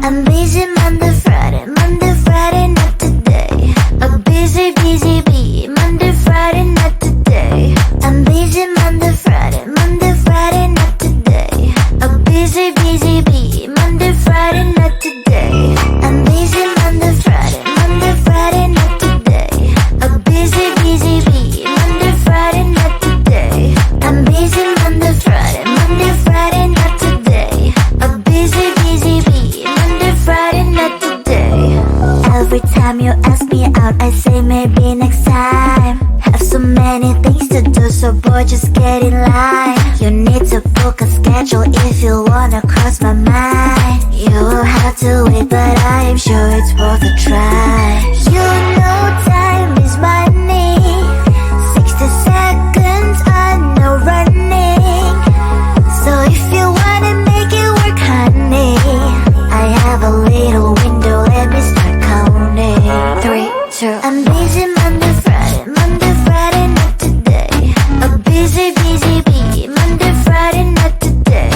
I'm busy Monday, Friday, not today. A busy, busy bee, Monday, Friday, not today. I'm busy Monday, Friday, not today. A busy, busy bee, Monday, Friday, not today. I'm busy Monday, Friday, not today. A busy, busy bee, Monday, Friday, not today. I'm busy Monday, Friday, not today. A busy, busy bee, Monday, Friday, not today. Every time you ask me out, I say maybe next time. Have so many things to do, so boy, just get in line. You need to book a schedule if you wanna cross my mind. You will have to wait, but I am sure it's worth a try. You know time is money. 60 seconds on no running. So if you wanna make it work, honey, I have a little window, let me start counting. 3, 2, I'm busy Monday, Friday, not today. A busy, busy bee, Monday, Friday, not today.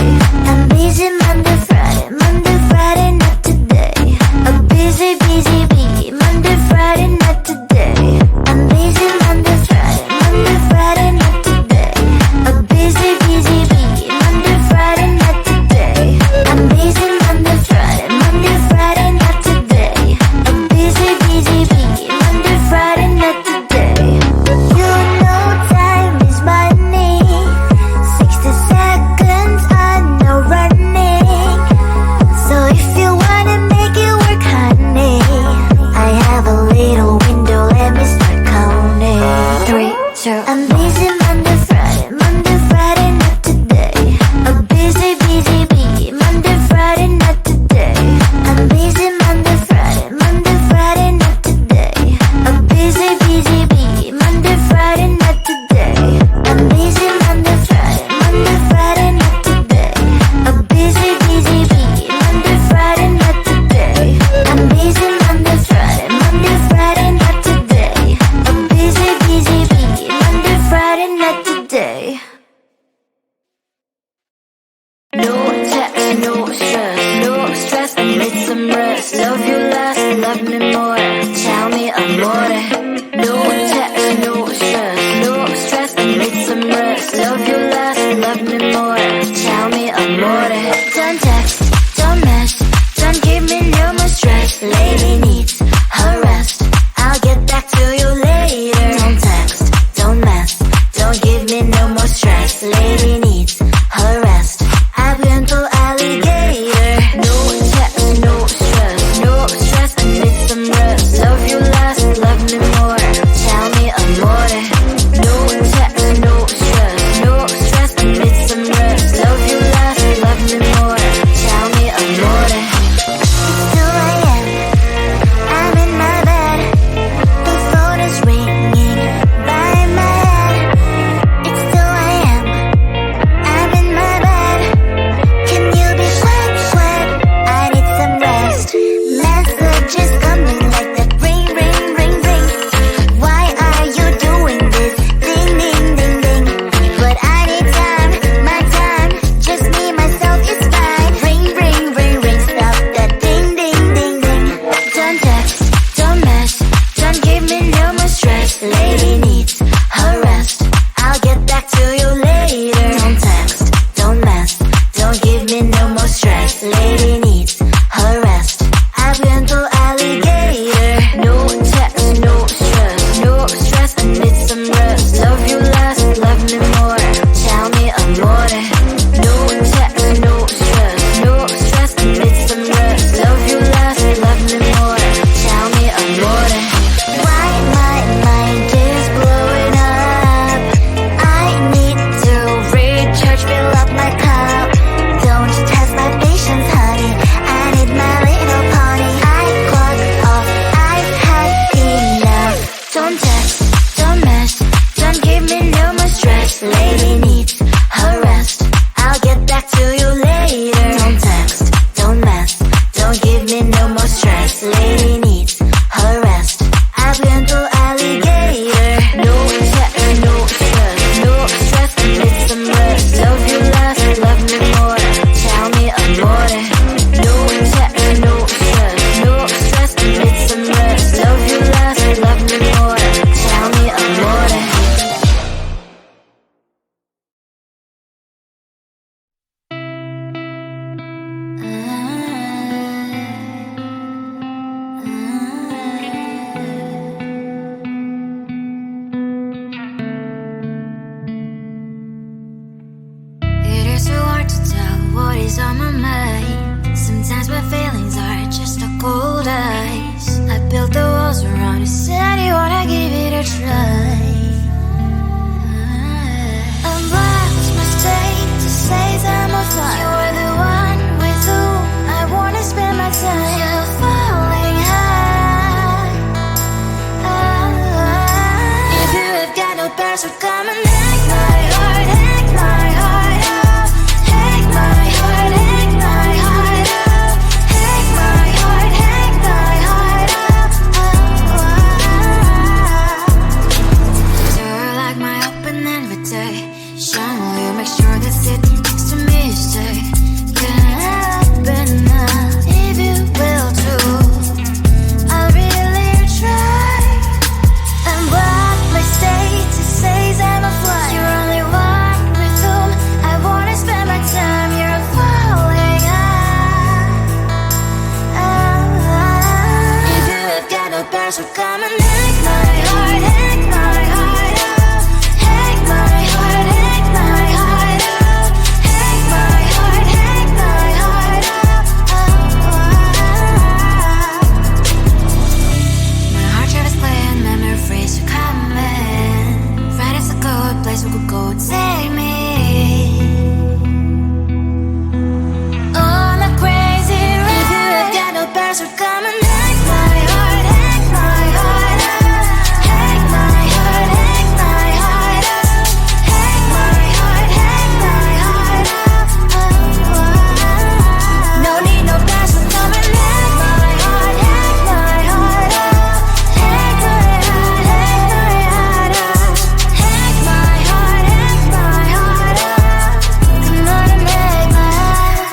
I'm busy Monday, Friday, not today. A busy, busy bee, Monday, Friday, not today. I'm busy Monday, Friday, not today. A busy, busy bee, Monday, Friday, not today. I'm busy Monday, Friday, not today. A busy, busy bee, Monday, Friday, not today. You know time is money. 60 seconds on no running. So if you wanna make it work, honey, I have a little window, let me start counting. 3, 2, I'm busy Monday, Friday, not today. A busy, busy bee, Monday, Friday, not today. I'm busy Monday, Friday, not today. A busy, busy bee, Monday, Friday, not today. I'm busy Monday, Friday, not today. A busy, busy bee, Monday, Friday, not today. I'm busy Monday, Friday, not today. A busy, busy bee, Monday, Friday, not today. No text, no stress, I need some rest. Love you less, love me more, tell me amore. No text, no stress, I need some rest. Love you less, love me more, tell me amore. Don't text, don't mess, don't give me no more stress. Lady needs her rest, I'll get back to you later. Don't text, don't mess, don't give me no more stress. Lady needs her rest, I've been to alligator. No text, no stress, I need some rest. try. And what's my state to say that I'm fine? You're the one with whom I wanna spend my time. You're falling high. If you have got no past, so come and hack my heart, hack my heart out. Hack my heart, hack my heart out. Hack my heart, hack my heart out. You're like my open invitation. Will you make sure that sitting next to me you stay? Can happen now, if you will too. I'll really try. And what my state to say that I'm flying. You're only one with whom I wanna spend my time. You're falling high. If you have got no past, so come and hack my heart, hack my heart out. Hack my heart, hack my heart out. Hack my heart, hack my heart out. My heart try to playing memory freeze, so come in. Friday's a good place we could go, take me on a crazy ride. If you have got no past, so come and hack my heart, hack my heart out. Hack my heart, hack my heart out. Hack my heart, hack my heart out. No need no past, so come and hack my heart, hack my heart out. Hack my heart, hack my heart out. Hack my heart, hack my heart out. Come on and make my heart.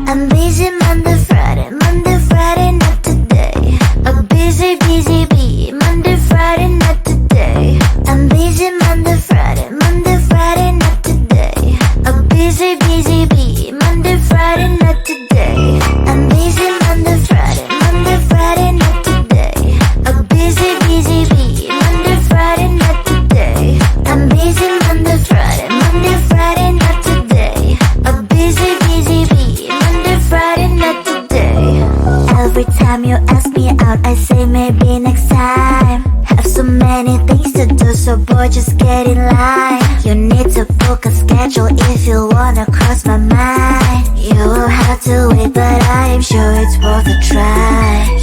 I'm busy Monday, Friday, not today. A busy, busy bee, Monday, Friday, not today. I'm busy Monday, Friday, not today. A busy, busy bee, Monday, Friday, not today. I'm busy Monday, Friday, not today. A busy, busy bee, Monday, Friday, not today. I'm busy Monday, Friday, not today. A busy, busy bee, Monday, Friday, not today. Every time you ask me out, I say maybe next time. Have so many things to do, so boy, just get in line. You need to book a schedule if you wanna cross my mind. You will have to wait, but I am sure it's worth a try.